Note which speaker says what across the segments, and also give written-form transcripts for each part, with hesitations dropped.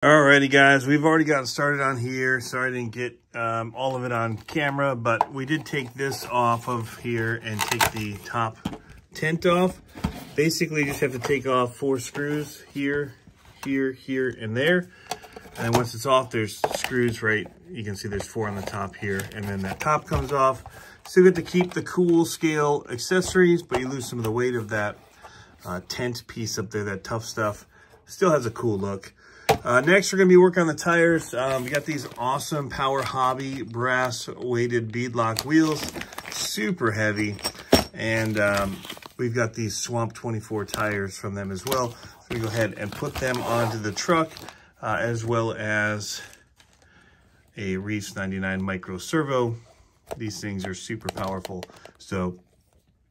Speaker 1: Alrighty guys, we've already gotten started on here. Sorry I didn't get all of it on camera, but we did take this off of here and take the top tent off. Basically, you just have to take off 4 screws here, here, here, and there. And once it's off, there's screws right. You can see there's 4 on the top here, and then that top comes off. Still get to keep the cool scale accessories, but you lose some of the weight of that tent piece up there, that tough stuff. Still has a cool look. Next, we're going to be working on the tires. We got these awesome Powerhobby brass weighted beadlock wheels, super heavy. And we've got these Swamp 24 tires from them as well. So we go ahead and put them onto the truck, as well as a Reefs 99 micro servo. These things are super powerful. So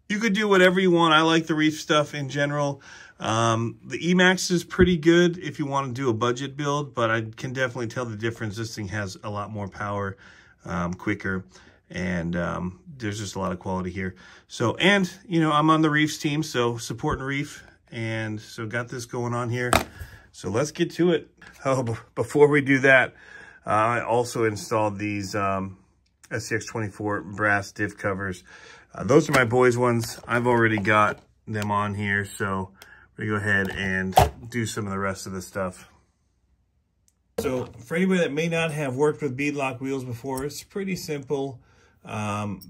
Speaker 1: you could do whatever you want. I like the Reef stuff in general. The Emax is pretty good if you want to do a budget build, but I can definitely tell the difference. This thing has a lot more power, quicker, and there's just a lot of quality here. So, and, you know, I'm on the Reefs team, so supporting Reef, and so got this going on here. So let's get to it. Oh, before we do that, I also installed these SCX24 brass diff covers. Those are my boys' ones. I've already got them on here, so we go ahead and do some of the rest of the stuff. So for anybody that may not have worked with beadlock wheels before, it's pretty simple.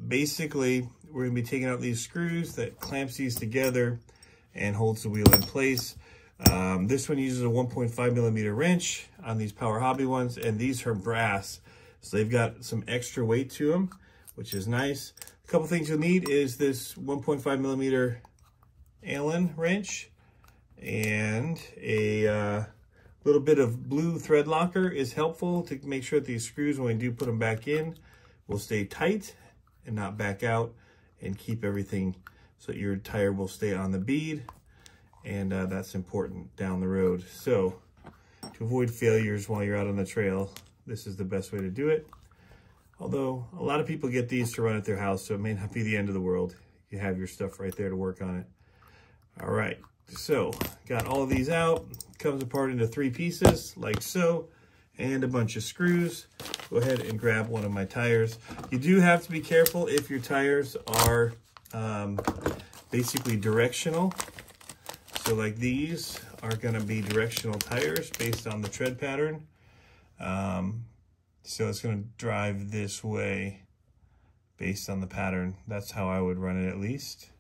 Speaker 1: Basically, we're going to be taking out these screws that clamps these together and holds the wheel in place. This one uses a 1.5 millimeter wrench on these Powerhobby ones, and these are brass. So they've got some extra weight to them, which is nice. A couple things you'll need is this 1.5 millimeter Allen wrench, and a little bit of blue thread locker is helpful to make sure that these screws, when we do put them back in, will stay tight and not back out, and keep everything so that your tire will stay on the bead, and that's important down the road. So to avoid failures while you're out on the trail, this is the best way to do it. Although a lot of people get these to run at their house, so it may not be the end of the world. You have your stuff right there to work on it. All right, so got all of these out. Comes apart into 3 pieces, like so, and a bunch of screws. Go ahead and grab one of my tires. You do have to be careful if your tires are basically directional. So like these are gonna be directional tires based on the tread pattern. So it's going to drive this way based on the pattern. That's how I would run it, at least.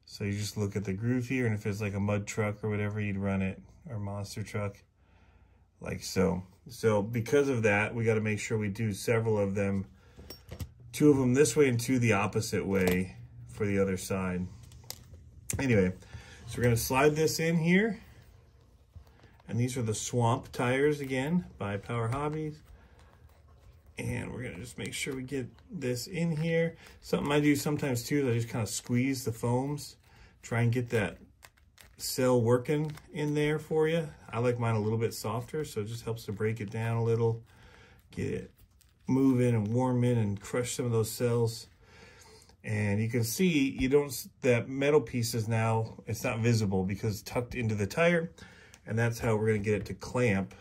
Speaker 1: So you just look at the groove here, and if it's like a mud truck or whatever, you'd run it, or monster truck, like so. So because of that, we got to make sure we do several of them. 2 of them this way and 2 the opposite way for the other side. Anyway, so we're going to slide this in here. And these are the Swamp tires again by Powerhobbies. And we're gonna just make sure we get this in here. Something I do sometimes too is I just kind of squeeze the foams, try and get that cell working in there for you. I like mine a little bit softer, so it just helps to break it down a little, get it moving and warming and crush some of those cells. And you can see that metal piece is now, it's not visible because it's tucked into the tire. And that's how we're going to get it to clamp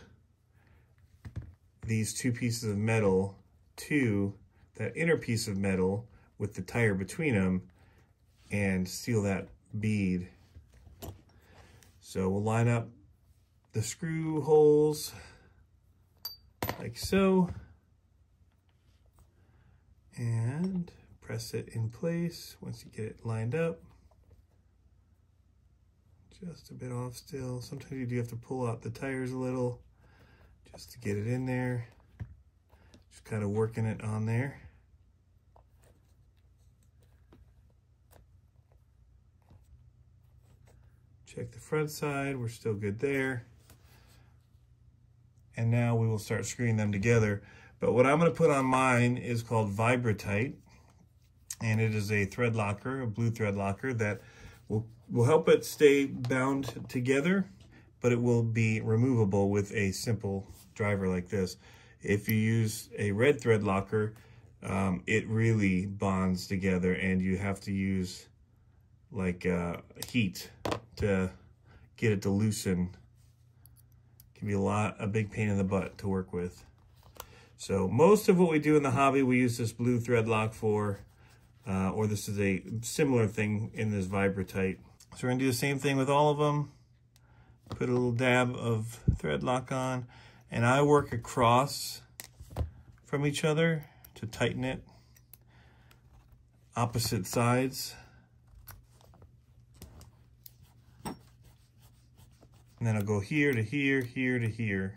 Speaker 1: these 2 pieces of metal to that inner piece of metal with the tire between them and seal that bead. So we'll line up the screw holes like so and press it in place once you get it lined up. Just a bit off still. Sometimes you do have to pull out the tires a little just to get it in there. Just kind of working it on there. Check the front side, we're still good there. And now we will start screwing them together. But what I'm going to put on mine is called Vibratite, and it is a thread locker, a blue thread locker that will help it stay bound together, but it will be removable with a simple driver like this. If you use a red thread locker, it really bonds together, and you have to use like heat to get it to loosen can be a big pain in the butt to work with. So most of what we do in the hobby, we use this blue thread lock for, or this is a similar thing in this Vibratite. So we're gonna do the same thing with all of them. Put a little dab of thread lock on, and I work across from each other to tighten it. Opposite sides. And then I'll go here to here, here to here,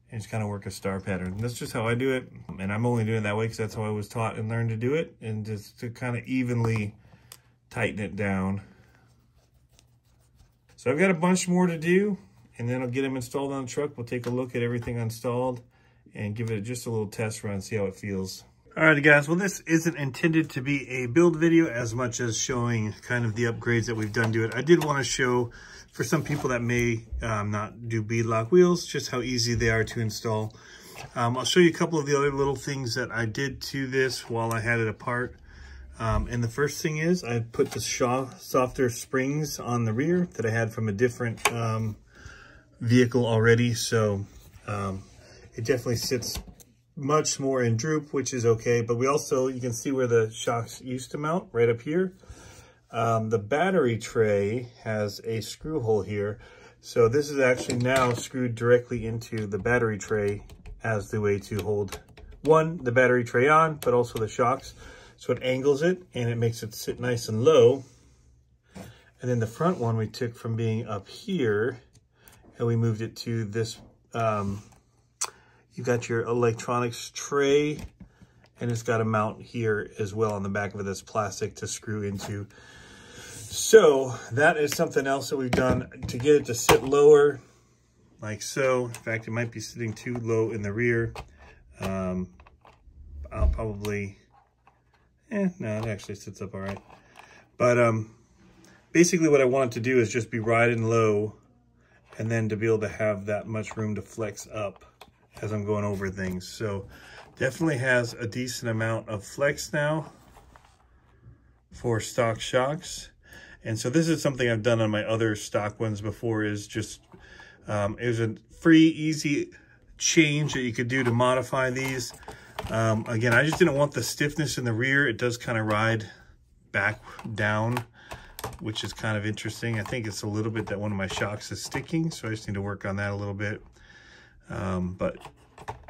Speaker 1: and just kind of work a star pattern. That's just how I do it, and I'm only doing it that way because that's how I was taught and learned to do it, and just to kind of evenly tighten it down. So I've got a bunch more to do, and then I'll get them installed on the truck. We'll take a look at everything installed and give it just a little test run, see how it feels. All right, guys, well, this isn't intended to be a build video as much as showing kind of the upgrades that we've done to it. I did want to show, for some people that may not do beadlock wheels, just how easy they are to install. I'll show you a couple of the other little things that I did to this while I had it apart. And the first thing is I put the softer springs on the rear that I had from a different vehicle already. So it definitely sits much more in droop, which is okay. But we also, you can see where the shocks used to mount right up here. The battery tray has a screw hole here. So this is actually now screwed directly into the battery tray as the way to hold, one, the battery tray on, but also the shocks. So it angles it and it makes it sit nice and low. And then the front one we took from being up here and we moved it to this, you got your electronics tray, and it's got a mount here as well on the back of it that's plastic to screw into. So that is something else that we've done to get it to sit lower, like so. In fact, it might be sitting too low in the rear. I'll probably, no, it actually sits up all right. But basically what I want it to do is just be riding low, and then to be able to have that much room to flex up as I'm going over things. So definitely has a decent amount of flex now for stock shocks. And so this is something I've done on my other stock ones before, is just, it was a free, easy change that you could do to modify these. Again, I just didn't want the stiffness in the rear. It does kind of ride back down, which is kind of interesting. I think it's a little bit that one of my shocks is sticking, so I just need to work on that a little bit. But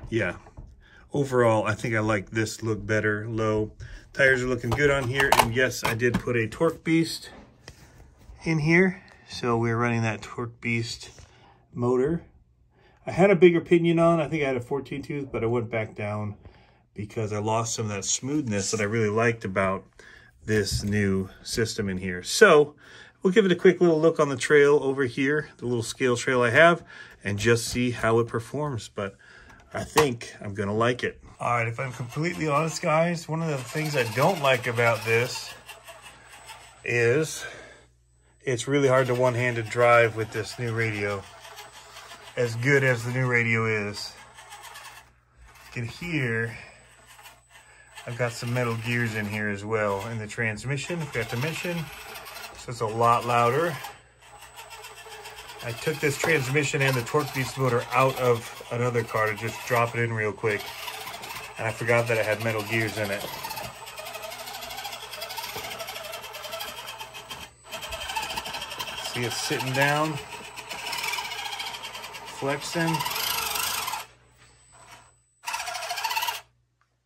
Speaker 1: yeah, overall, I think I like this look better low. Tires are looking good on here. And yes, I did put a Torque Beast in here. So we're running that Torque Beast motor. I had a bigger pinion on. I think I had a 14 tooth, but I went back down because I lost some of that smoothness that I really liked about this new system in here. So we'll give it a quick little look on the trail over here, the little scale trail I have, and just see how it performs. But I think I'm gonna like it. All right, if I'm completely honest, guys, one of the things I don't like about this is it's really hard to one-handed drive with this new radio. As good as the new radio is. You can hear I've got some metal gears in here as well. In the transmission, we've got the mission, so it's a lot louder. I took this transmission and the Torque Beast motor out of another car to just drop it in real quick. And I forgot that it had metal gears in it. See, it's sitting down, flexing.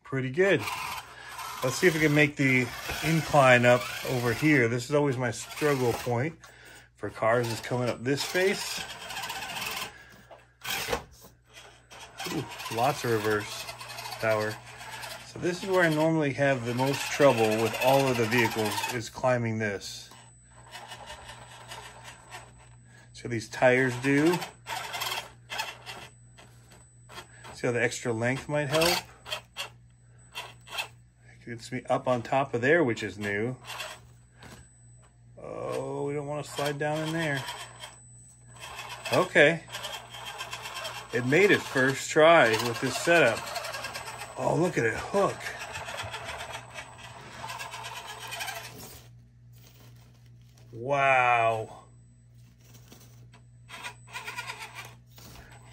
Speaker 1: Pretty good. Let's see if we can make the incline up over here. This is always my struggle point for cars, is coming up this face. Ooh, lots of reverse power. So this is where I normally have the most trouble with all of the vehicles, is climbing this. So these tires do. See how the extra length might help? It gets me up on top of there, which is new. Oh, we don't want to slide down in there. Okay. It made it first try with this setup. Oh, look at it hook. Wow.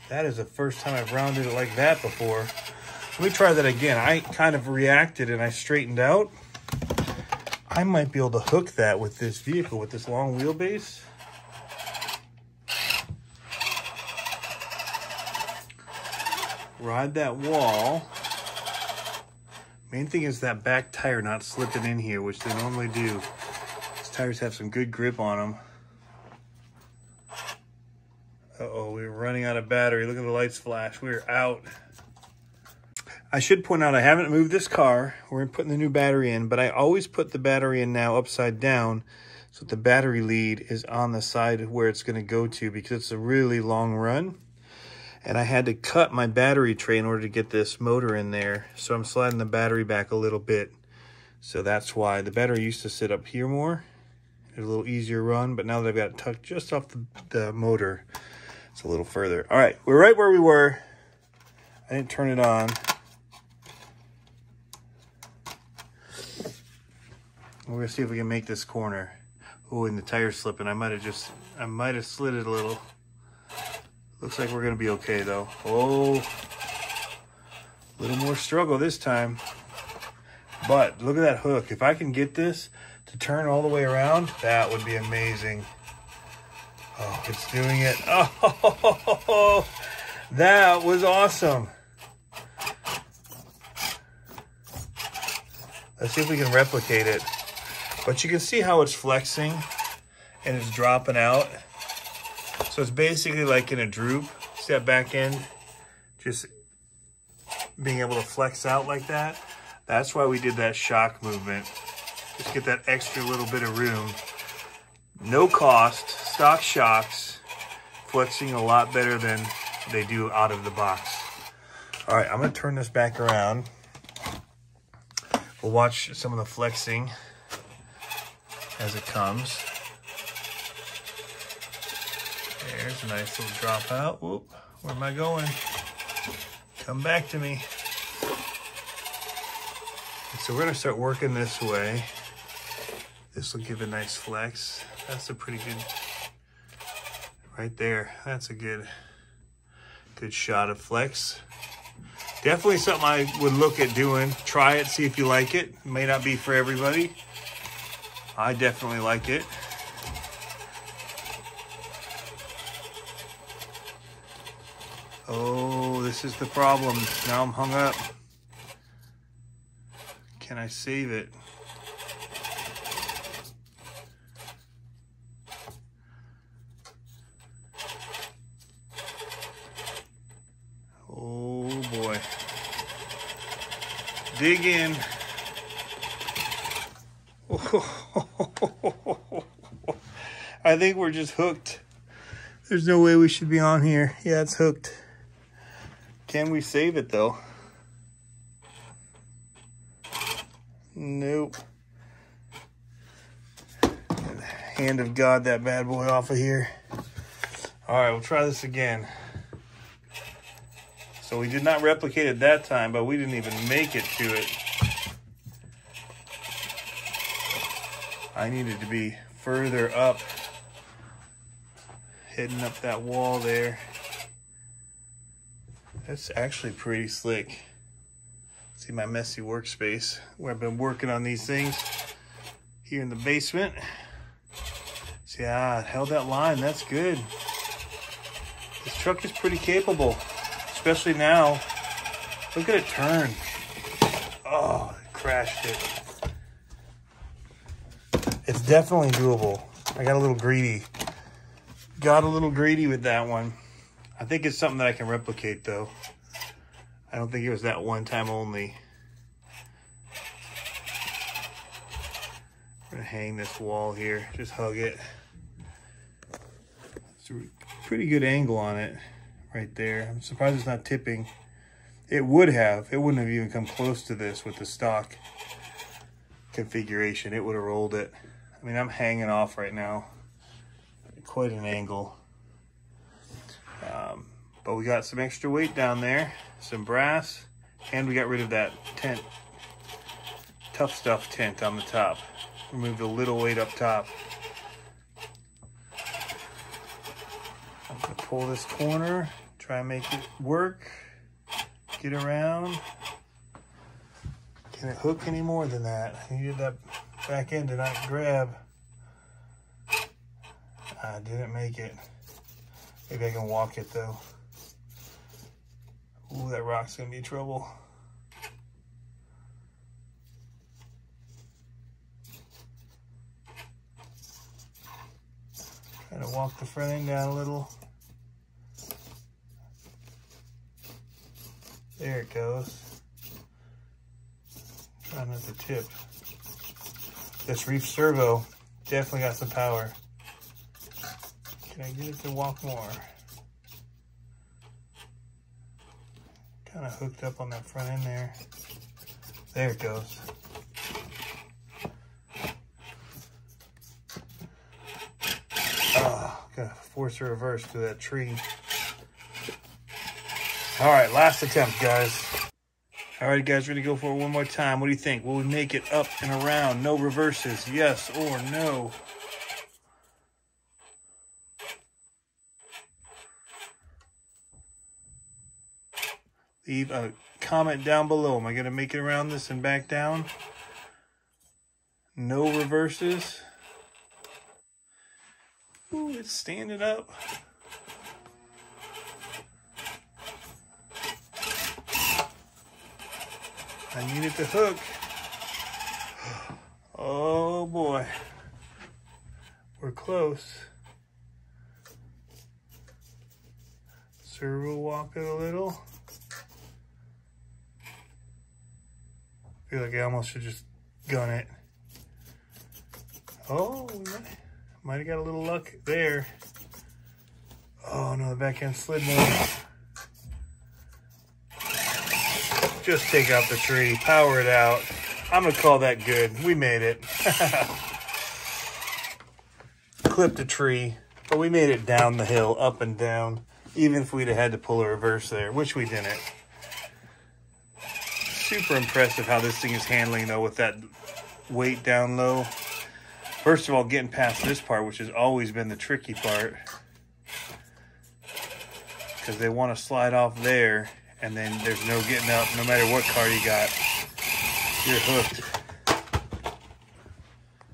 Speaker 1: That is the first time I've rounded it like that before. Let me try that again. I kind of reacted and I straightened out. I might be able to hook that with this vehicle, with this long wheelbase. Ride that wall. Main thing is that back tire not slipping in here, which they normally do. These tires have some good grip on them. Uh-oh, we're running out of battery. Look at the lights flash. We're out. I should point out I haven't moved this car. We're putting the new battery in, but I always put the battery in now upside down so the battery lead is on the side where it's going to go to, because it's a really long run. And I had to cut my battery tray in order to get this motor in there. So I'm sliding the battery back a little bit. So that's why the battery used to sit up here more. It's a little easier run, but now that I've got it tucked just off the motor, it's a little further. All right, we're right where we were. I didn't turn it on. We're gonna see if we can make this corner. Oh, and the tire's slipping. I might have slid it a little. Looks like we're gonna be okay though. Oh, a little more struggle this time. But look at that hook. If I can get this to turn all the way around, that would be amazing. Oh, it's doing it. Oh, that was awesome. Let's see if we can replicate it. But you can see how it's flexing and it's dropping out. So it's basically like in a droop. See that back end? Just being able to flex out like that. That's why we did that shock movement. Just get that extra little bit of room. No cost, stock shocks, flexing a lot better than they do out of the box. All right, I'm gonna turn this back around. We'll watch some of the flexing as it comes. There's a nice little drop out. Whoop, where am I going? Come back to me. So we're gonna start working this way. This will give a nice flex. That's a pretty good, right there. That's a good shot of flex. Definitely something I would look at doing. Try it, see if you like it. It may not be for everybody. I definitely like it. Oh, this is the problem. Now I'm hung up. Can I save it? Oh boy. Dig in. I think we're just hooked. There's no way we should be on here. Yeah, it's hooked. Can we save it though? Nope. Hand of God, that bad boy off of here. All right, we'll try this again. So we did not replicate it that time, but we didn't even make it to it. I needed to be further up, heading up that wall there. That's actually pretty slick. See my messy workspace where I've been working on these things here in the basement. See, it held that line. That's good. This truck is pretty capable, especially now. Look at it turn. Oh, it crashed it. It's definitely doable. I got a little greedy. Got a little greedy with that one. I think it's something that I can replicate though. I don't think it was that one time only. I'm gonna hang this wall here, just hug it. It's a pretty good angle on it right there. I'm surprised it's not tipping. It would have. It wouldn't have even come close to this with the stock configuration. It would have rolled it. I mean, I'm hanging off right now. Quite an angle. But we got some extra weight down there, some brass, and we got rid of that tent, tough stuff tent on the top. Removed a little weight up top. I'm gonna pull this corner, Try and make it work. Get around. Can it hook any more than that? I needed that back end to not grab. I didn't make it. Maybe I can walk it though. Ooh, that rock's gonna be trouble. Trying to walk the front end down a little. There it goes. Trying not to tip. This reef servo definitely got some power. Can I get it to walk more? Kind of hooked up on that front end there. There it goes. Oh, gotta force a reverse to that tree. All right, last attempt, guys. All right, guys, ready to go for it one more time. What do you think? Will we make it up and around? No reverses, yes or no? Leave a comment down below. Am I going to make it around this and back down? No reverses. Ooh, it's standing up. I need it to hook. Oh boy. We're close. Servo walk it a little. I feel like I almost should just gun it. Oh, we might have got a little luck there. Oh no, the back end slid more. Just take out the tree, power it out. I'm gonna call that good. We made it. Clipped a tree, but we made it down the hill, up and down, even if we'd have had to pull a reverse there, which we didn't. Super impressive how this thing is handling though with that weight down low. First of all, getting past this part, which has always been the tricky part, because they want to slide off there, and then there's no getting up. No matter what car you got, you're hooked.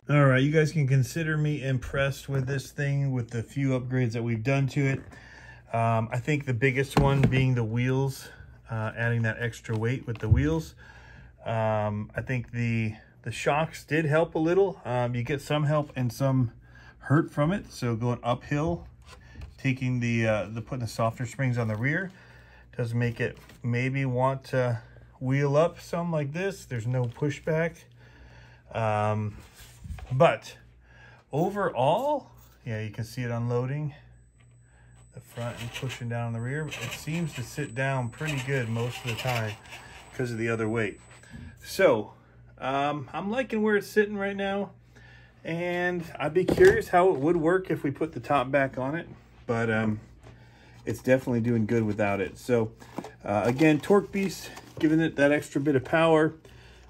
Speaker 1: All right, you guys can consider me impressed with this thing, with the few upgrades that we've done to it. I think the biggest one being the wheels, adding that extra weight with the wheels. I think the shocks did help a little. You get some help and some hurt from it. So going uphill, taking putting the softer springs on the rear does make it maybe want to wheel up some like this. There's no pushback. But overall, yeah, you can see it unloading the front and pushing down the rear. It seems to sit down pretty good most of the time because of the other weight. So I'm liking where it's sitting right now, and I'd be curious how it would work if we put the top back on it, but it's definitely doing good without it. So again, Torque Beast giving it that extra bit of power.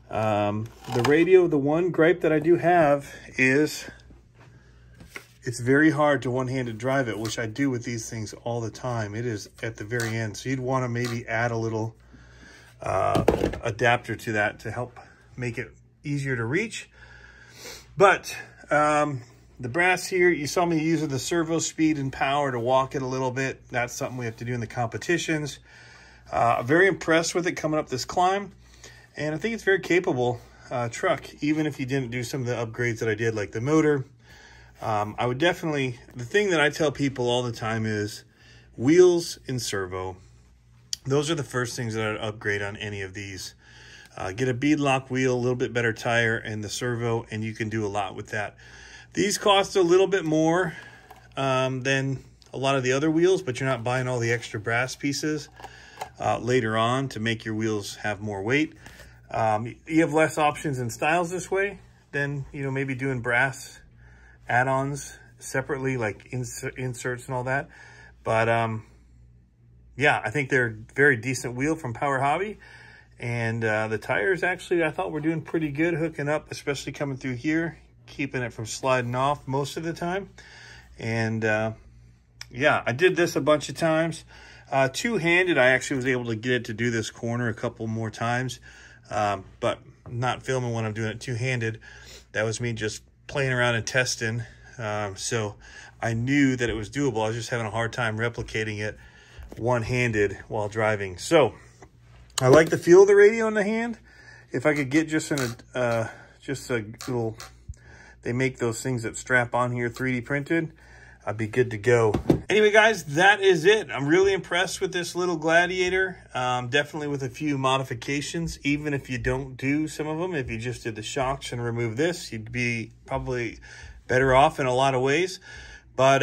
Speaker 1: The radio, the one gripe that I do have is it's very hard to one-handed drive it, which I do with these things all the time. It is at the very end, so you'd want to maybe add a little adapter to that to help make it easier to reach. But the brass here, you saw me using the servo speed and power to walk it a little bit. That's something we have to do in the competitions. Very impressed with it coming up this climb, and I think it's very capable truck, even if you didn't do some of the upgrades that I did, like the motor. I would definitely, the thing that I tell people all the time is wheels and servo. Those are the first things that I'd upgrade on any of these. Get a beadlock wheel, a little bit better tire, and the servo, and you can do a lot with that. These cost a little bit more than a lot of the other wheels, but you're not buying all the extra brass pieces later on to make your wheels have more weight. You have less options and styles this way than, you know, maybe doing brass add-ons separately, like inserts and all that. But yeah, I think they're a very decent wheel from Powerhobby. And the tires actually, I thought were doing pretty good hooking up, especially coming through here, keeping it from sliding off most of the time. And yeah, I did this a bunch of times. Two-handed, I actually was able to get it to do this corner a couple more times, but I'm not filming when I'm doing it two-handed. That was me just playing around and testing. So I knew that it was doable. I was just having a hard time replicating it one-handed while driving. So I like the feel of the radio in the hand. If I could get just a little, they make those things that strap on here 3D printed, I'd be good to go. Anyway, guys, that is it. I'm really impressed with this little Gladiator. Definitely with a few modifications. Even if you don't do some of them, if you just did the shocks and remove this, you'd be probably better off in a lot of ways. But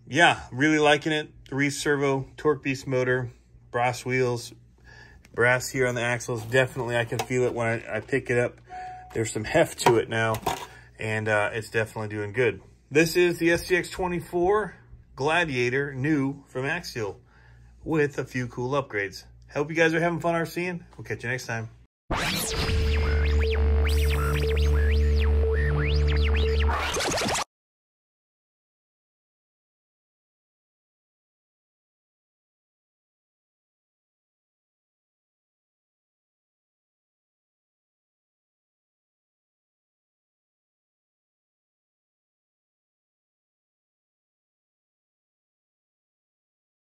Speaker 1: yeah, really liking it. The Reef servo, torque beast motor, brass wheels, brass here on the axles. Definitely, I can feel it when I pick it up. There's some heft to it now, and it's definitely doing good. This is the SCX24 Gladiator, new from Axial, with a few cool upgrades. Hope you guys are having fun RCing. We'll catch you next time.